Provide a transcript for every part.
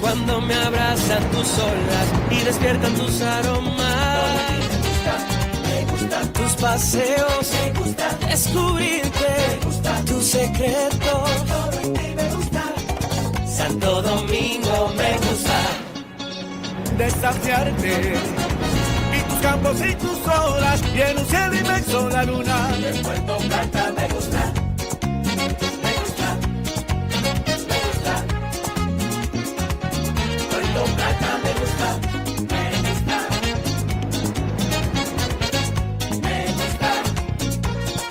Cuando me abrazan tus olas y despiertan tus aromas. Me gusta tus paseos, me gusta descubrirte, me gusta tus secretos. Todo en ti me gusta. Santo Domingo me gusta. Desafiarte y tus campos y tus olas y en un cielo inmenso la luna. De Puerto Plata me gusta. Me gusta. Me gusta. Puerto Plata me gusta. Me gusta. Me gusta.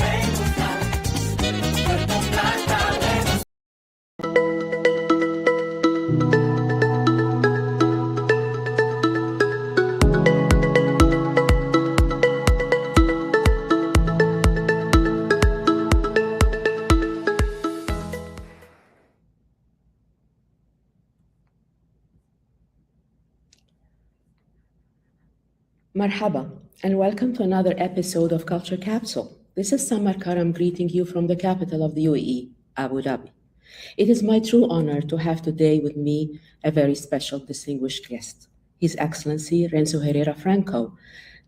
Me gusta. Puerto Plata me gusta. Marhaba, and welcome to another episode of Culture Capsule. This is Samar Karam greeting you from the capital of the UAE, Abu Dhabi. It is my true honor to have today with me a very special distinguished guest, His Excellency Renso Herrera Franco,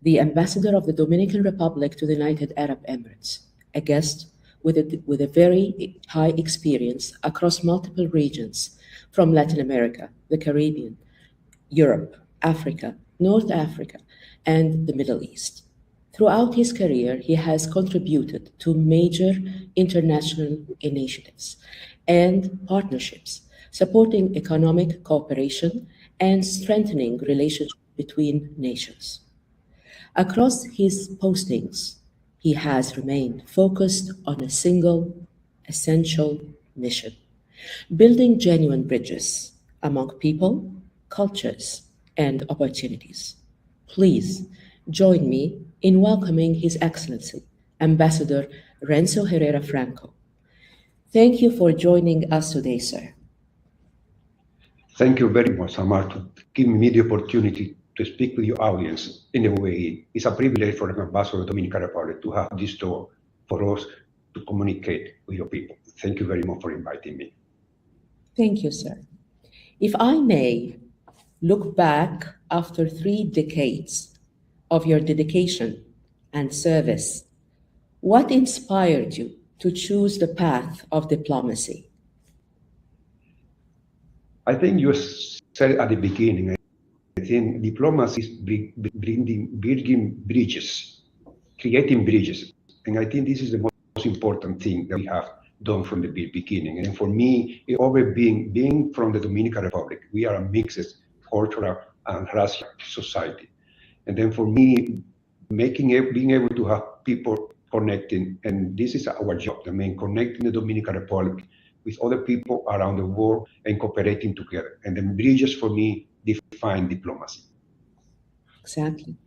the Ambassador of the Dominican Republic to the United Arab Emirates, a guest with a very high experience across multiple regions from Latin America, the Caribbean, Europe, Africa, North Africa, and the Middle East. Throughout his career, he has contributed to major international initiatives and partnerships, supporting economic cooperation and strengthening relations between nations. Across his postings, he has remained focused on a single, essential mission: building genuine bridges among people, cultures, and opportunities. Please join me in welcoming His Excellency, Ambassador Renso Herrera Franco. Thank you for joining us today, sir. Thank you very much, Samar, to give me the opportunity to speak with your audience in the UAE. It's a privilege for an ambassador of the Dominican Republic to have this door for us to communicate with your people. Thank you very much for inviting me. Thank you, sir. If I may look back after 3 decades of your dedication and service, what inspired you to choose the path of diplomacy? I think you said at the beginning, I think diplomacy is building bridges, creating bridges. And I think this is the most important thing that we have done from the beginning. And for me, it always being from the Dominican Republic, we are a mixed cultural and racial society. And then for me, being able to have people connecting, and this is our job, connecting the Dominican Republic with other people around the world and cooperating together. And then bridges for me define diplomacy. Exactly.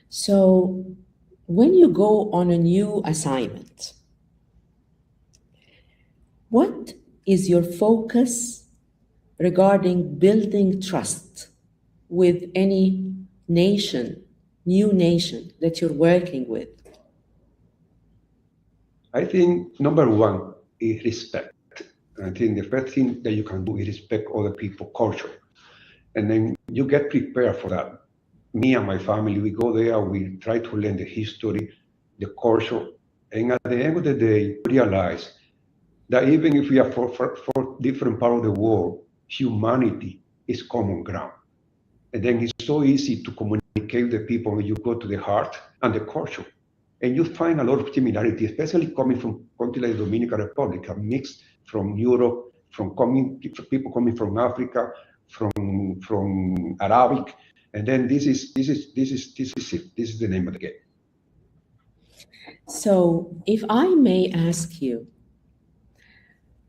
So when you go on a new assignment, what is your focus regarding building trust with any nation, new nation that you're working with? I think number one is respect. I think the first thing that you can do is respect other people's culture. And then you get prepared for that. Me and my family, we go there, we try to learn the history, the culture, and at the end of the day, realize that even if we are for different parts of the world, humanity is common ground. And then it's so easy to communicate with the people when you go to the heart and the culture. And you find a lot of similarity, especially coming from countries like the Dominican Republic, a mix from Europe, from people coming from Africa, from Arabic. And then this is it. This is the name of the game. So if I may ask you,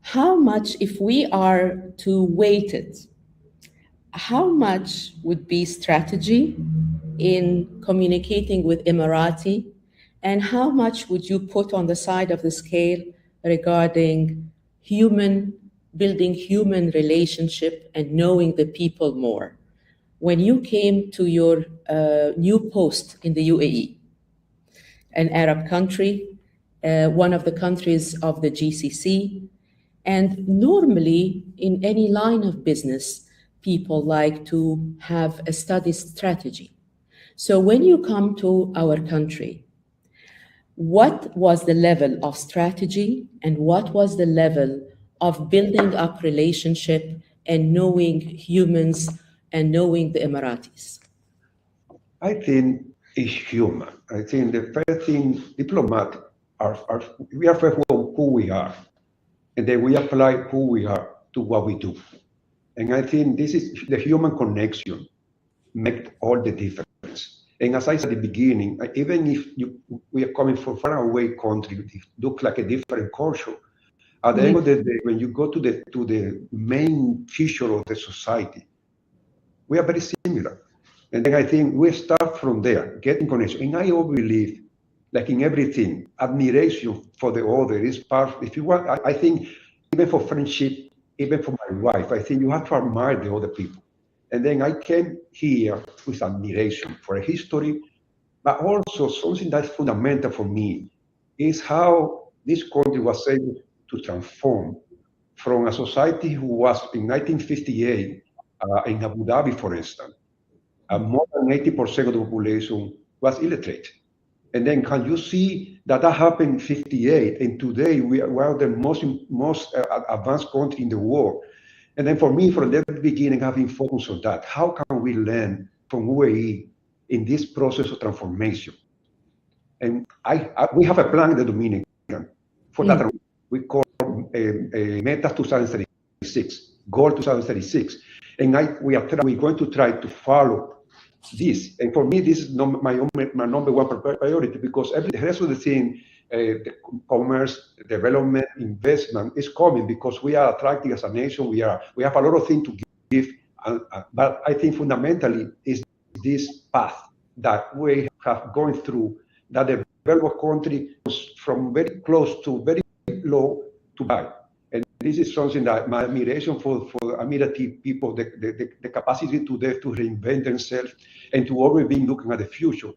how much, if we are to weight it, how much would be strategy in communicating with Emirati, and how much would you put on the side of the scale regarding building human relationship and knowing the people more? When you came to your new post in the UAE, an Arab country, one of the countries of the GCC, and normally in any line of business, people like to have a study strategy. So when you come to our country, what was the level of strategy and what was the level of building up relationship and knowing humans and knowing the Emiratis? I think it's human. I think the first thing, diplomat we are first who we are, and then we apply who we are to what we do. And I think this is the human connection make all the difference. And as I said at the beginning, even if we are coming from far away country, it looks like a different culture. At the end of the day, when you go to the main feature of the society, we are very similar. And then I think we start from there, getting connection. And I always believe, like in everything, admiration for the other is part. If you want, I think even for friendship, even for my wife, I think you have to admire the other people. And then I came here with admiration for a history, but also something that's fundamental for me is how this country was able to transform from a society who was in 1958 in Abu Dhabi, for instance, more than 80% of the population was illiterate. And then can you see that happened in 58, and today we are the most advanced country in the world. And then for me, from the beginning, having focused on that, how can we learn from UAE in this process of transformation? And we have a plan in the Dominican for that. We call Meta 2036, Goal 2036. And we're going to try to follow this. And for me, this is my number one priority, because the rest of the thing, the commerce, development, investment is coming because we are attractive as a nation. We have a lot of things to give. But I think fundamentally is this path that we have gone through, that the developed country goes from very close to very low to high. And this is something that my admiration for Emirati people, the capacity to reinvent themselves and to always be looking at the future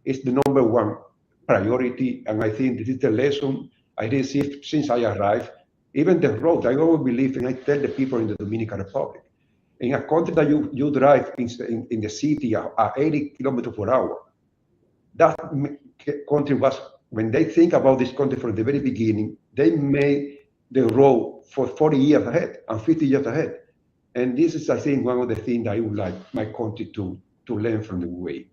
is the number one priority. And I think this is the lesson I received since I arrived. Even the road, I always believe, and I tell the people in the Dominican Republic, in a country that you drive in the city at 80 kilometers per hour, that country was, when they think about this country from the very beginning, they made the road for 40 years ahead and 50 years ahead. And this is, I think, one of the things I would like my country to learn from the UAE.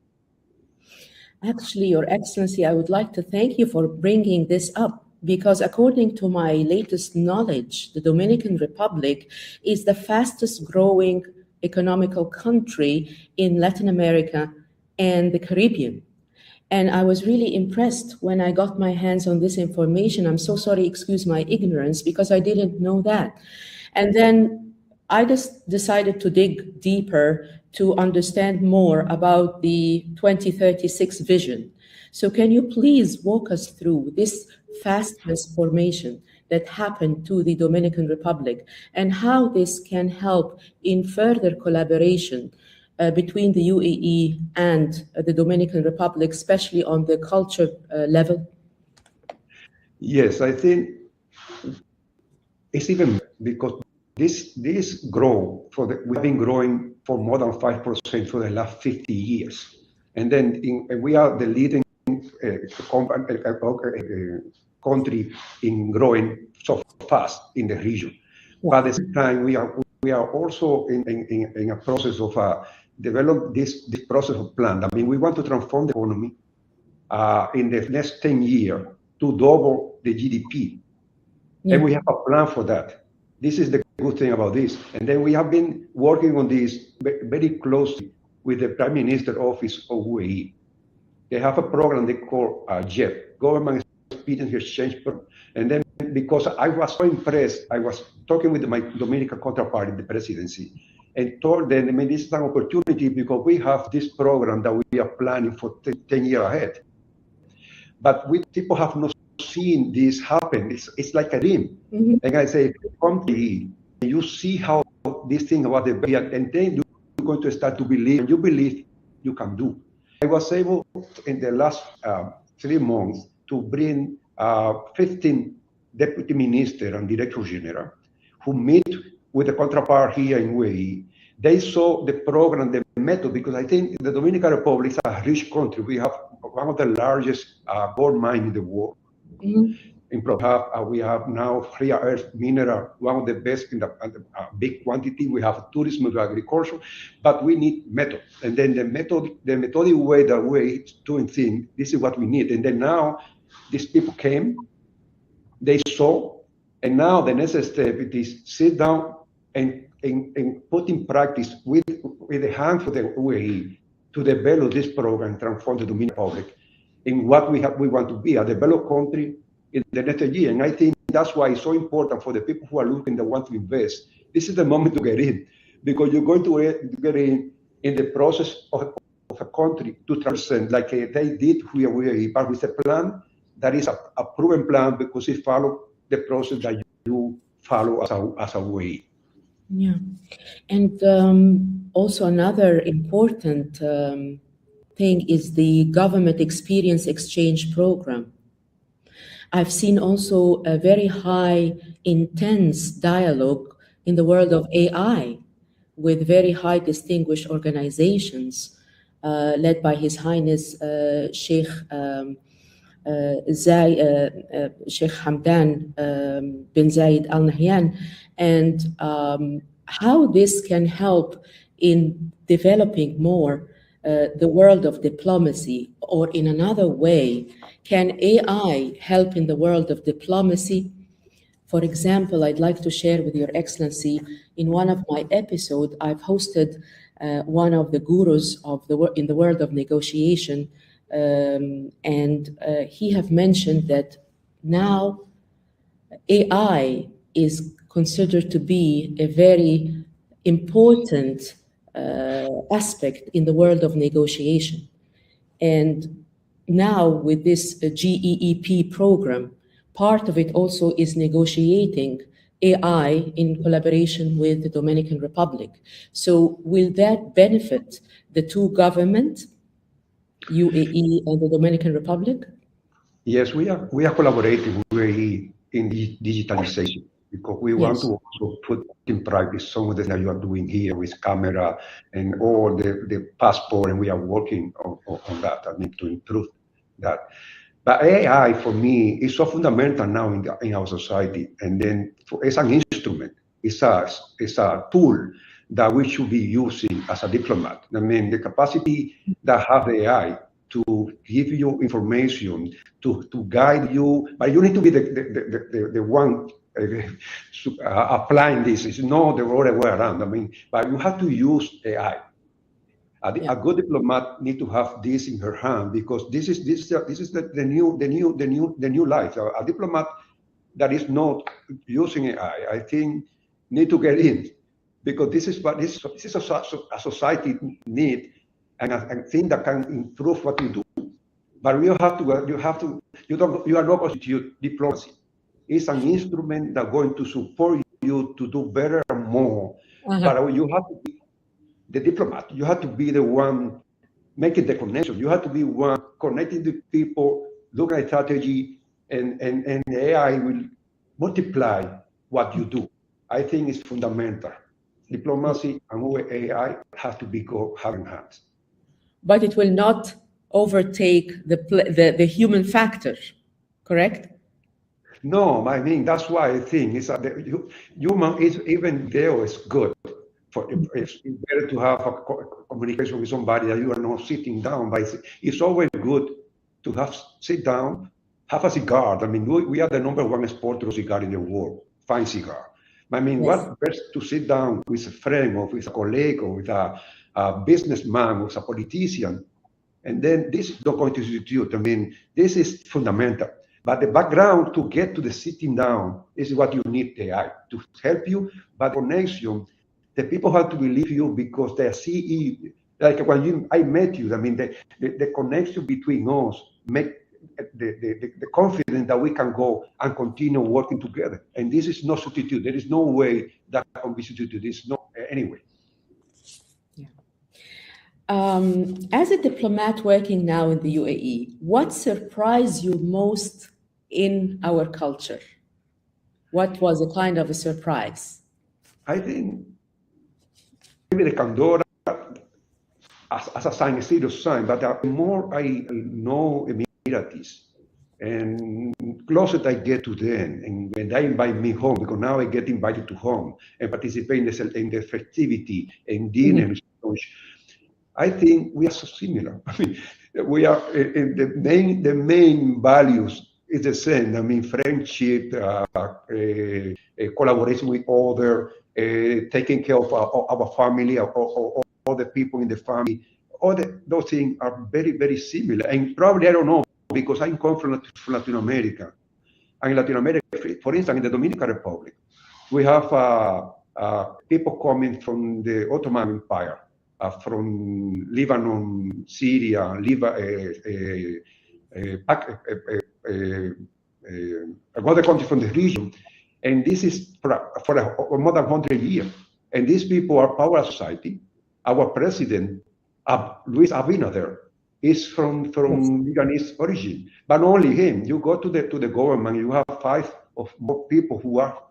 Actually, Your Excellency, I would like to thank you for bringing this up, because according to my latest knowledge, the Dominican Republic is the fastest growing economical country in Latin America and the Caribbean. And I was really impressed when I got my hands on this information. I'm so sorry, excuse my ignorance, because I didn't know that. And then I just decided to dig deeper to understand more about the 2036 vision. So can you please walk us through this fast transformation that happened to the Dominican Republic and how this can help in further collaboration between the UAE and the Dominican Republic, especially on the culture level? Yes, I think it's even because this growth we've been growing for more than 5% for the last 50 years, and then we are the leading country in growing so fast in the region. Wow. But at the same time, we are also in a process of develop this process of plan. I mean, we want to transform the economy in the next 10 years to double the GDP. Yeah. And we have a plan for that. This is the good thing about this. And then we have been working on this very closely with the Prime Minister Office of UAE. They have a program they call JEP, Government Experience Exchange Program. And then because I was so impressed, I was talking with my Dominican counterpart in the presidency, and told them, I mean, this is an opportunity because we have this program that we are planning for 10 years ahead. But people have not seen this happen. It's like a dream. Mm-hmm. And I say, come to you see how this thing about the baby, and then you're going to start to believe, and you believe you can do. I was able in the last 3 months to bring 15 deputy minister and director general who meet with the counterpart here in UAE. they saw the program, the method, because I think the Dominican Republic is a rich country. We have one of the largest gold mines in the world. In we have now rare earth mineral, one of the best in the big quantity. We have tourism, we have agriculture, but we need method. And then the methodic way that we're doing things, this is what we need. And then now these people came, they saw, and now the next step is sit down and put in practice with the hand for the UAE to develop this program, transform the Dominican Republic in what we want to be, a developed country in the next year. And I think that's why it's so important for the people who are looking that want to invest. This is the moment to get in, because you're going to get in the process of a country to transcend, like they did here, but with a plan that is a proven plan, because it follows the process that you follow as a UAE. Yeah, and also another important thing is the government experience exchange program. I've seen also a very high, intense dialogue in the world of AI with very high distinguished organizations led by His Highness Sheikh Sheikh Hamdan bin Zayed Al Nahyan, and how this can help in developing more the world of diplomacy, or in another way, can AI help in the world of diplomacy? For example, I'd like to share with Your Excellency, in one of my episodes, I've hosted one of the gurus of in the world of negotiation, and he have mentioned that now AI is considered to be a very important aspect in the world of negotiation. And now with this GEEP program, part of it also is negotiating AI in collaboration with the Dominican Republic. So will that benefit the two governments, UAE and the Dominican Republic? Yes, we are collaborating with UAE in digitalization, because we want to also put in practice some of the things that you are doing here with camera and all the passport, and we are working on that. I need to improve that. But AI for me is so fundamental now in our society, and then it's an instrument, it's a tool that we should be using as a diplomat. I mean, the capacity that have AI to give you information, to guide you, but you need to be the one applying this. It's not the other way around. I mean, but you have to use AI. A good diplomat need to have this in her hand, because this is the new life. A diplomat that is not using AI, I think, need to get in, because this is a society need, and a thing that can improve what you do. But you are not going to use diplomacy. It's an instrument that's going to support you to do better and more. But you have to be the diplomat. You have to be the one making the connection. You have to be one connecting the people, looking at strategy, and AI will multiply what you do. I think it's fundamental. Diplomacy and AI have to be go hand in hand. But it will not overtake the human factor, correct? No, I mean, that's why I think it's human is even there is good. It's better to have a communication with somebody that you are not sitting down, but it's always good to sit down, have a cigar. I mean, we are the #1 exporter of cigar in the world, fine cigar. I mean, what best to sit down with a friend or with a colleague or with a businessman or a politician, and then this is not going to substitute. I mean, this is fundamental. But the background to get to the sitting down is what you need AI to help you. But connection, the people have to believe you because they see, like when I met you, I mean, the connection between us make the confidence that we can go and continue working together. And this is no substitute. There is no way that can be substituted. It's not anyway. As a diplomat working now in the UAE, what surprised you most in our culture? What was a kind of a surprise? I think the candor as a sign, a serious sign, but the more I know Emiratis, and closer I get to them, and when they invite me home, because now I get invited to home and participate in the festivity and dinner, I think we are so similar. I mean, we are in the main values is the same. I mean, friendship, collaboration with others, taking care of our family, all the people in the family. Those things are very, very similar. And probably, I don't know, because I come from Latin America. And in Latin America, for instance, in the Dominican Republic, we have people coming from the Ottoman Empire, from Lebanon, Syria, another country from the region. And this is for more than 100 years. And these people are part of our society. Our president, Luis Abinader, is from Lebanese origin, but only him. You go to the government, you have 5 or more people who are.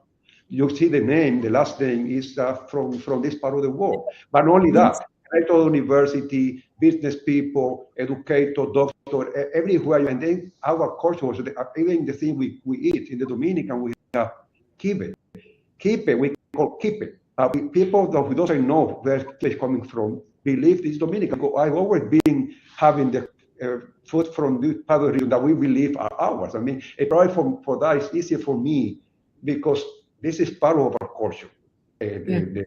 You see the name, the last name is from this part of the world. But only that, right of university, business people, educator, doctor, everywhere. And then our culture, even the thing we eat in the Dominican, we have kipe. Kipe, we call kipe. People who doesn't know where it's coming from believe this Dominican. I've always been having the food from this part of the region that we believe are ours. I mean, probably for that it's easier for me because this is part of our culture. The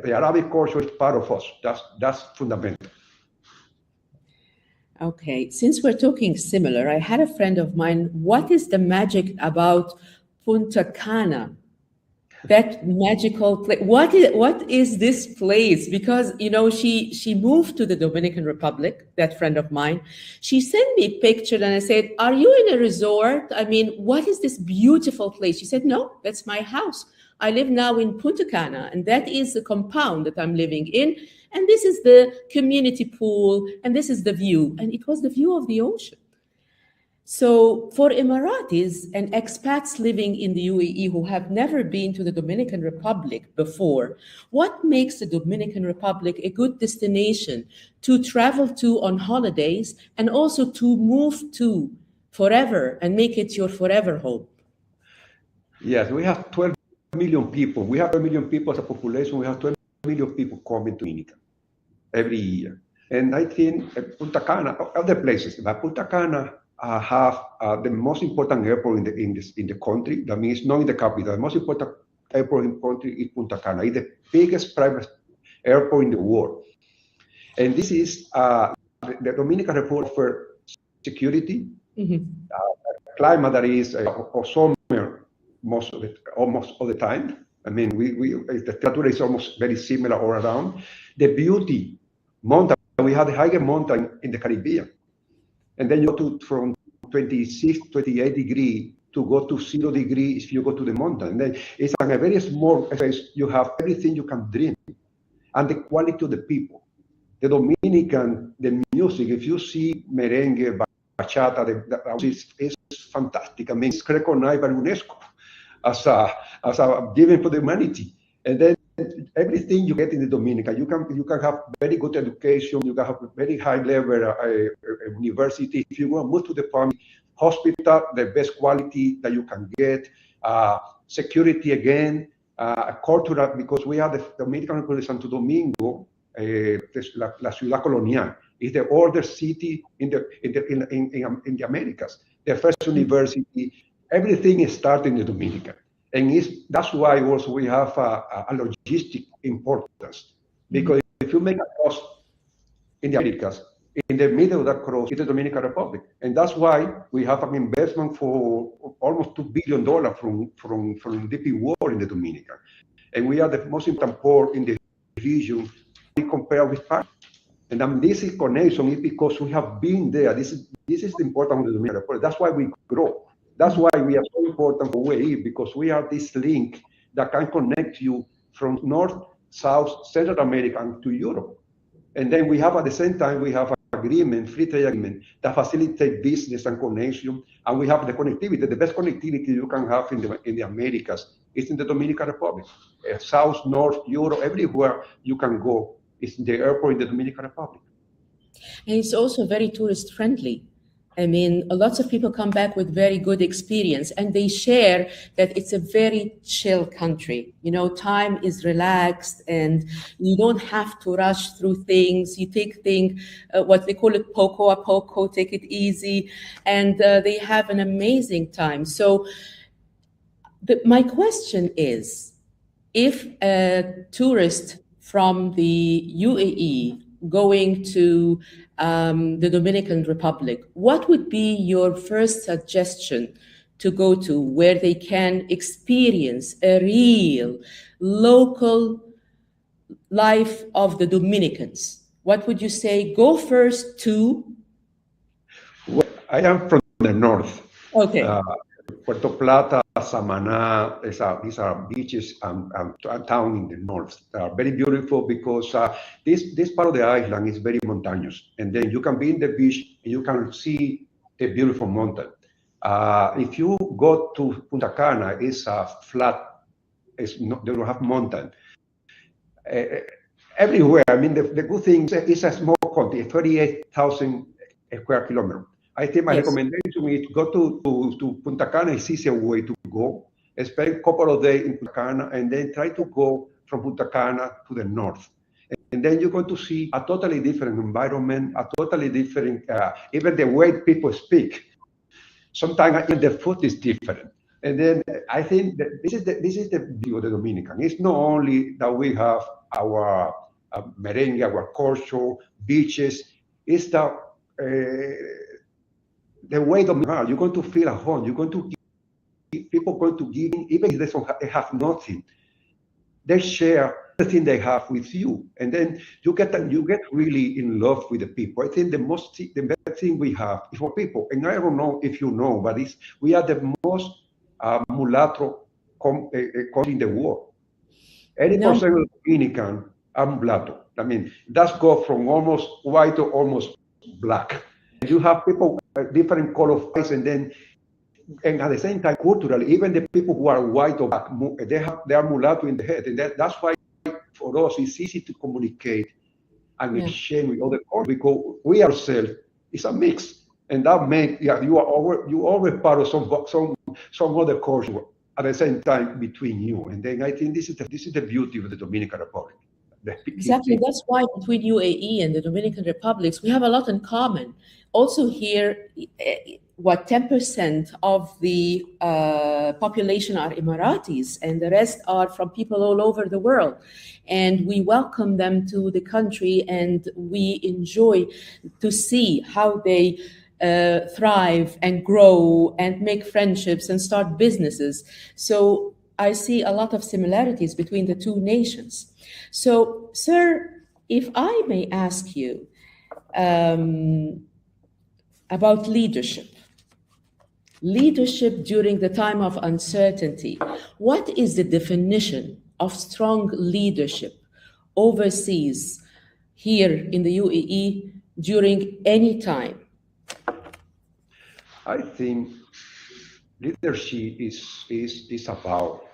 Arabic culture is part of us. That's fundamental. Okay, since we're talking similar, I had a friend of mine. What is the magic about Punta Cana? That magical place. What is this place? Because she moved to the Dominican Republic. That friend of mine, she sent me a picture, and I said, "Are you in a resort? I mean, what is this beautiful place?" She said, "No, that's my house. I live now in Punta Cana, and that is the compound that I'm living in, and this is the community pool, and this is the view." And it was the view of the ocean. So for Emiratis and expats living in the UAE who have never been to the Dominican Republic before, what makes the Dominican Republic a good destination to travel to on holidays and also to move to forever and make it your forever home? Yes, we have 12 million people. We have 12 million people as a population. We have 12 million people coming to Dominican every year. And I think Punta Cana, other places, but Punta Cana have the most important airport in the country. That means not in the capital. The most important airport in the country is Punta Cana. It's the biggest private airport in the world. And this is the Dominican Republic for security, climate that is summer almost all the time. I mean, the temperature is almost very similar all around. The beauty, mountain. We have the highest mountain in the Caribbean. And then you go from 26, 28 degrees to go to 0 degrees if you go to the mountain. And then it's a very small space. You have everything you can dream. And the quality of the people. The Dominican, the music, if you see merengue, bachata, it's fantastic. I mean, it's recognized by UNESCO as a given for the humanity. And then everything you get in the Dominican, you can have very good education, you can have very high level university. If you want to move to the family, hospital, the best quality that you can get, security again, cultural, because we are the Dominican Republic, Santo Domingo, la ciudad colonial, is the oldest city in the Americas. The first university, everything is started in the Dominican. And that's why also we have a logistic importance. Because if you make a cross in the Americas, in the middle of that cross is the Dominican Republic. And that's why we have an investment for almost $2 billion from DP World in the Dominican. And we are the most important port in the region compared with Paris. And this connection is because we have been there. This is the importance of the Dominican Republic. That's why we grow. That's why we are so important for UAE, because we are this link that can connect you from North, South, Central America and to Europe. And then we have, at the same time, we have an agreement, free trade agreement, that facilitate business and connection. And we have the connectivity. The best connectivity you can have in the Americas is in the Dominican Republic. South, North, Europe, everywhere you can go is the airport in the Dominican Republic. And it's also very tourist friendly. I mean, lots of people come back with very good experience, and they share that it's a very chill country. You know, time is relaxed and you don't have to rush through things. You take things, what they call it, poco a poco, take it easy, and they have an amazing time. So my question is, if a tourist from the UAE going to the Dominican Republic, what would be your first suggestion to go to where they can experience a real local life of the Dominicans? What would you say? Go first to? Well, I am from the north. Okay. Puerto Plata, Samaná, these are beaches and a town in the north. They are very beautiful because this part of the island is very mountainous. And then you can be in the beach and you can see the beautiful mountain. If you go to Punta Cana, it's flat, they don't have mountain. Everywhere, I mean, the good thing is it's a small country, 38,000 square kilometers. I think my recommendation is go to Punta Cana. It's easier way to go. Spend a couple of days in Punta Cana and then try to go from Punta Cana to the north. And then you're going to see a totally different environment, a totally different, even the way people speak. Sometimes even the food is different. And then I think that this is the view of the Dominican. It's not only that we have our merengue, our culture, beaches. It's the way Dominican, you're going to feel at home. You're going to give, people going to give, even if they have nothing, they share everything they have with you, and then you get really in love with the people. I think the best thing we have is for people, and I don't know if you know, but we are the most mulatto country in the world. 80% of Dominican are mulatto. I mean, that's go from almost white to almost black. You have people different color of face, and at the same time, culturally, even the people who are white or black, they are mulatto in the head, and that's why for us it's easy to communicate and exchange with other cultures, because we ourselves is a mix, and that makes you always part of some other culture at the same time between you, and then I think this is the beauty of the Dominican Republic. Exactly, that's why between UAE and the Dominican Republics we have a lot in common. Also here, 10% of the population are Emiratis, and the rest are from people all over the world. And we welcome them to the country, and we enjoy to see how they thrive and grow and make friendships and start businesses. So I see a lot of similarities between the two nations. So, sir, if I may ask you about leadership during the time of uncertainty, what is the definition of strong leadership overseas here in the UAE during any time? I think leadership is about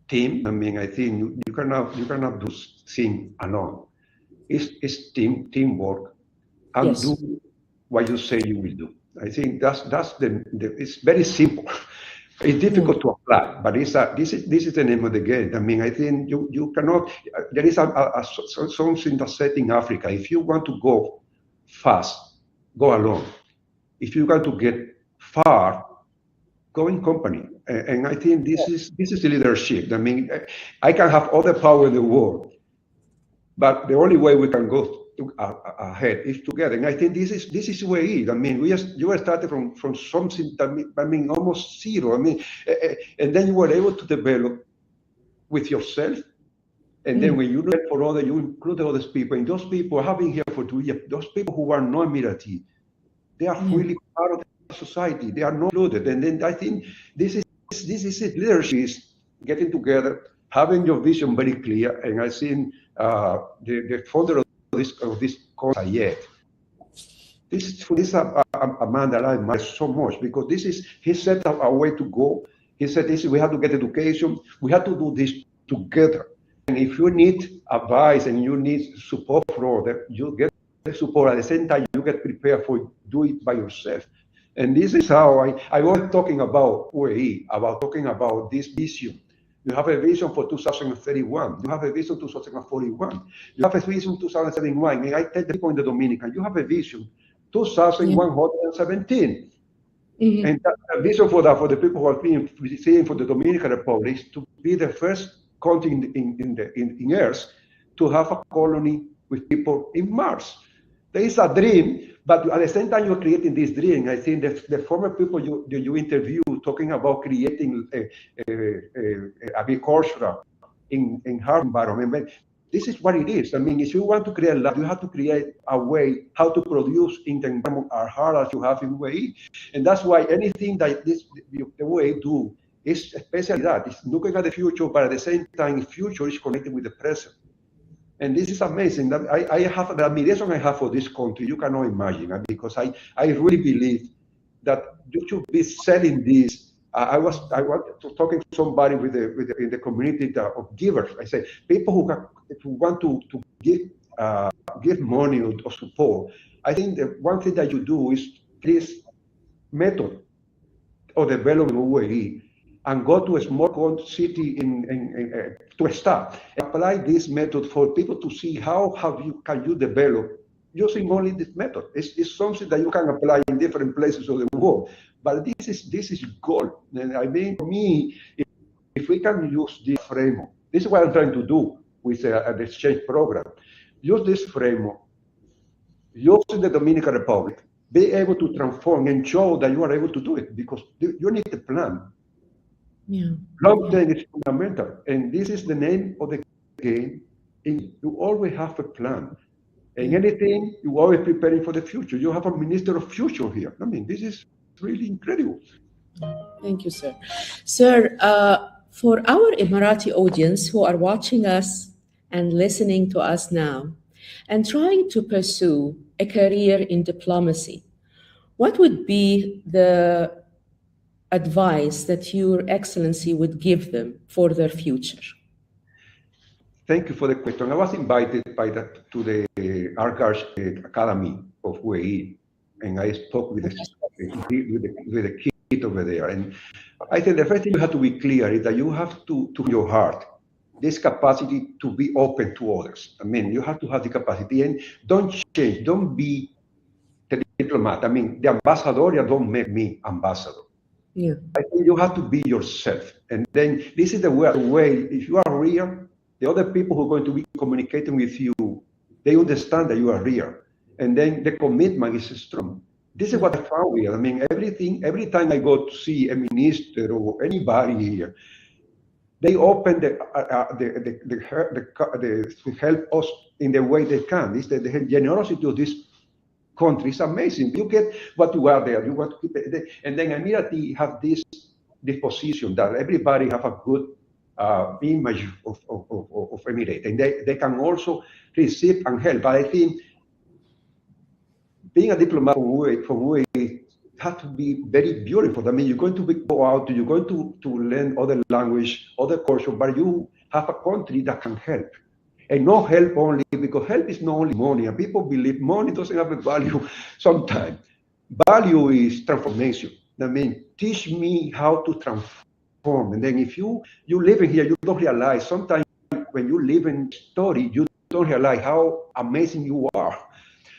team. I mean, I think you cannot do things alone. It's teamwork, and do what you say you will do. I think that's it's very simple. It's difficult to apply, but this is the name of the game. I mean, I think you cannot. There is something that said in Africa: if you want to go fast, go alone. If you want to get far, go in company. And I think this is leadership. I mean, I can have all the power in the world, but the only way we can go ahead is together. And I think this is where it is. I mean, you started from something that, I mean, almost zero. I mean, and then you were able to develop with yourself. And then when you look for others, you include other people. And those people have been here for 2 years. Those people who are not Emirati, they are really part of the society. They are not included. And then I think this is it. Leadership is getting together, having your vision very clear. And I think the founder of this course, Ayed, this is a man that I admire so much, because he set a way to go. He said, we have to get education. We have to do this together. if you need advice and you need support for them, you get the support. At the same time, you get prepared for do it by yourself. And this is how I was talking about UAE, about talking about this vision. You have a vision for 2031. You have a vision 2041. You have a vision 2071. And I tell the people in the Dominican, you have a vision 2117. Mm-hmm. And that vision for the people who are being seeing for the Dominican Republic is to be the first country in Earth to have a colony with people in Mars. There is a dream, but at the same time you're creating this dream. I think the former people you interview talking about creating agriculture in hard environment. This is what it is. I mean, if you want to create life, you have to create a way how to produce in the environment as hard as you have in UAE. And that's why anything that the UAE do is especially that. It's looking at the future, but at the same time, the future is connected with the present. And this is amazing. I have the admiration I have for this country. You cannot imagine, because I really believe that you should be selling this. I was talking to somebody in the community of givers. I said people who want to give money or support. I think the one thing that you do is this method of development of UAE and go to a small city to start. Apply this method for people to see how can you develop using only this method. It's something that you can apply in different places of the world. But this is gold. And I mean, for me, if we can use this framework, this is what I'm trying to do with the exchange program. Use this framework, use the Dominican Republic, be able to transform and show that you are able to do it, because you need a plan. Yeah. Long term is fundamental, and this is the name of the game. You always have a plan, and anything you always preparing for the future. You have a minister of future here. I mean, this is really incredible. Thank you, sir. Sir, for our Emirati audience who are watching us and listening to us now, and trying to pursue a career in diplomacy, what would be the advice that Your Excellency would give them for their future? Thank you for the question. I was invited to the Archives Academy of UAE, and I spoke with the kid over there. And I think the first thing you have to be clear is that you have to your heart, this capacity to be open to others. I mean, you have to have the capacity, and don't change, don't be the diplomat. I mean, the ambassador, you don't make me ambassador. Yeah. I think you have to be yourself. And then this is the way, if you are real, the other people who are going to be communicating with you, they understand that you are real. And then the commitment is strong. This is what I found here. I mean, every time I go to see a minister or anybody here, they open to help us in the way they can. It's the generosity of this country is amazing. You get what you are there. You want to keep it, and then immediately have this position that everybody have a good image of Emirates, and they can also receive and help. But I think being a diplomat from UAE has to be very beautiful. I mean, you're going to go out, you're going to learn other language, other culture, but you have a country that can help. And not help only, because help is not only money, and people believe money doesn't have a value sometimes. Value is transformation. I mean, teach me how to transform. And then if you live in here, you don't realize, sometimes when you live in story, you don't realize how amazing you are.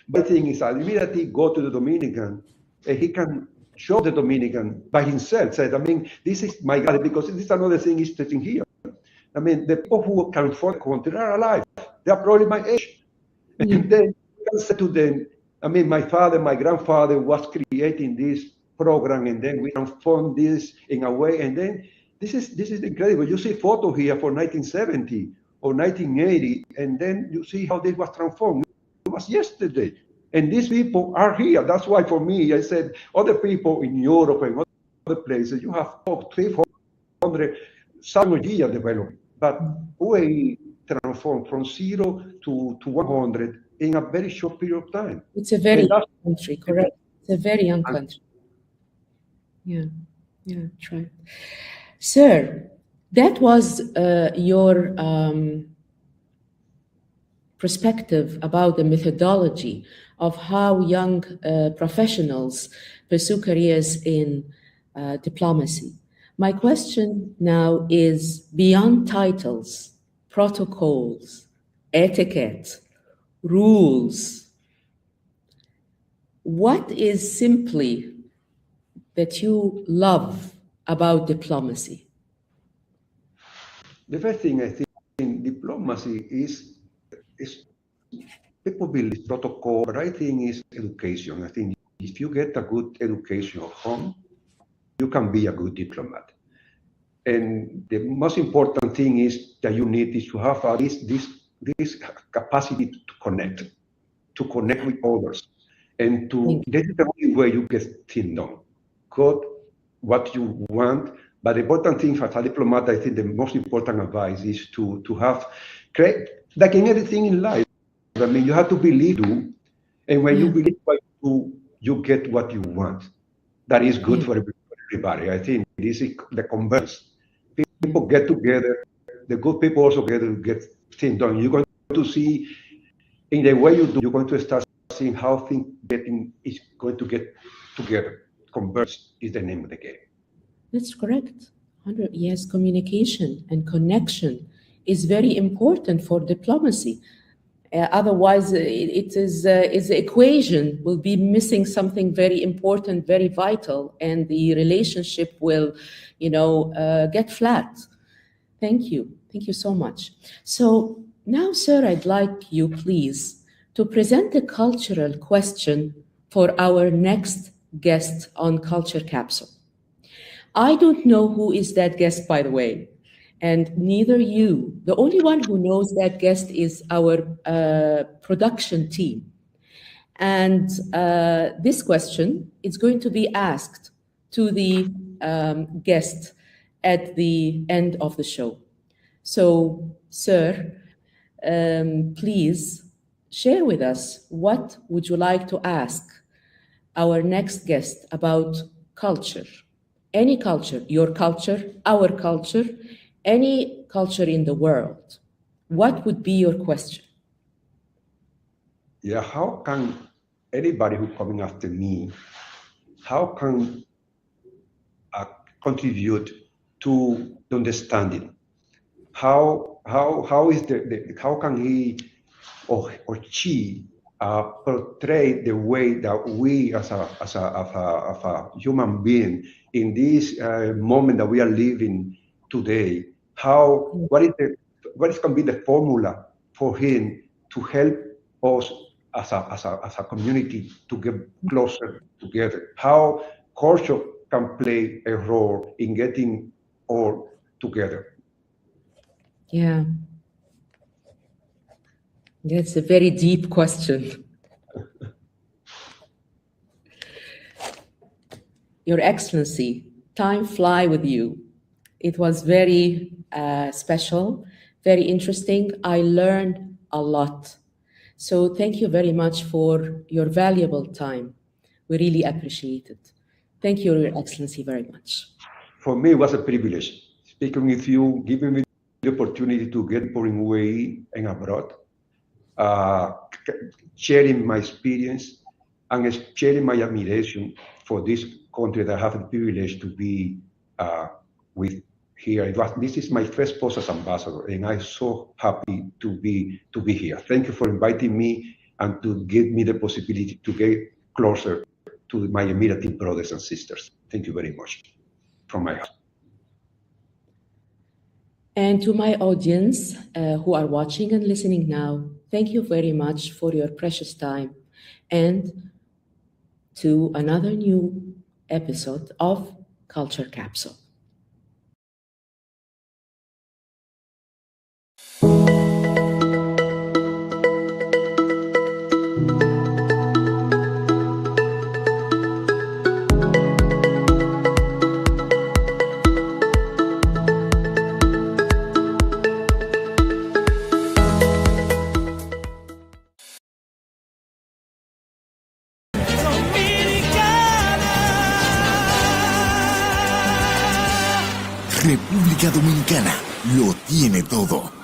But the thing is, I immediately go to the Dominican, and he can show the Dominican by himself, said, I mean, this is my God, because this is another thing is sitting here. I mean, the people who can afford the country are alive. They are probably my age. And then you can say to them, I mean, my grandfather was creating this program, and then we transformed this in a way. And then this is incredible. You see photo here for 1970 or 1980, and then you see how this was transformed. It was yesterday. And these people are here. That's why for me, I said, other people in Europe and other places, you have 300 years development. But UAE transformed from 0 to 100 in a very short period of time. It's a very young country, correct? It's a very young country. Yeah, that's right. Sir, that was your perspective about the methodology of how young professionals pursue careers in diplomacy. My question now is, beyond titles, protocols, etiquette, rules, what is simply that you love about diplomacy? The first thing I think in diplomacy is people build this protocol, but I think is education. I think if you get a good education at home, you can be a good diplomat. And the most important thing is that you need is to have this capacity to connect with others, and this is the only way you get things done. Got what you want, but the important thing as a diplomat, I think the most important advice is to have create, like in everything in life. I mean, you have to believe you, and when you believe what you get what you want. That is good for everybody. I think this is the converse. People get together, the good people also get things done. You're going to see in the way you do, you're going to start seeing how things is going to get together. Converse is the name of the game. That's correct. Yes, communication and connection is very important for diplomacy. Otherwise, the equation will be missing something very important, very vital, and the relationship will, get flat. Thank you. Thank you so much. So now, sir, I'd like you, please, to present a cultural question for our next guest on Culture Capsule. I don't know who is that guest, by the way, and neither you. The only one who knows that guest is our production team. And this question is going to be asked to the guest at the end of the show. So, sir, please share with us, what would you like to ask our next guest about culture? Any culture, your culture, our culture, any culture in the world. What would be your question? Yeah, how can anybody who's coming after me, how can contribute to the understanding? How can he or she portray the way that we as a human being in this moment that we are living today? What is going to be the formula for him to help us as a community to get closer together? How culture can play a role in getting all together? Yeah. That's a very deep question. Your Excellency, time fly with you. It was very special, very interesting. I learned a lot. So thank you very much for your valuable time. We really appreciate it. Thank you, Your Excellency, very much. For me, it was a privilege speaking with you, giving me the opportunity to get people in UAE and abroad, sharing my experience and sharing my admiration for this country that I have the privilege to be with here. This is my first post as ambassador, and I'm so happy to be here. Thank you for inviting me and to give me the possibility to get closer to my Emirati brothers and sisters. Thank you very much from my heart. And to my audience who are watching and listening now, thank you very much for your precious time, and to another new episode of Culture Capsule. República Dominicana lo tiene todo.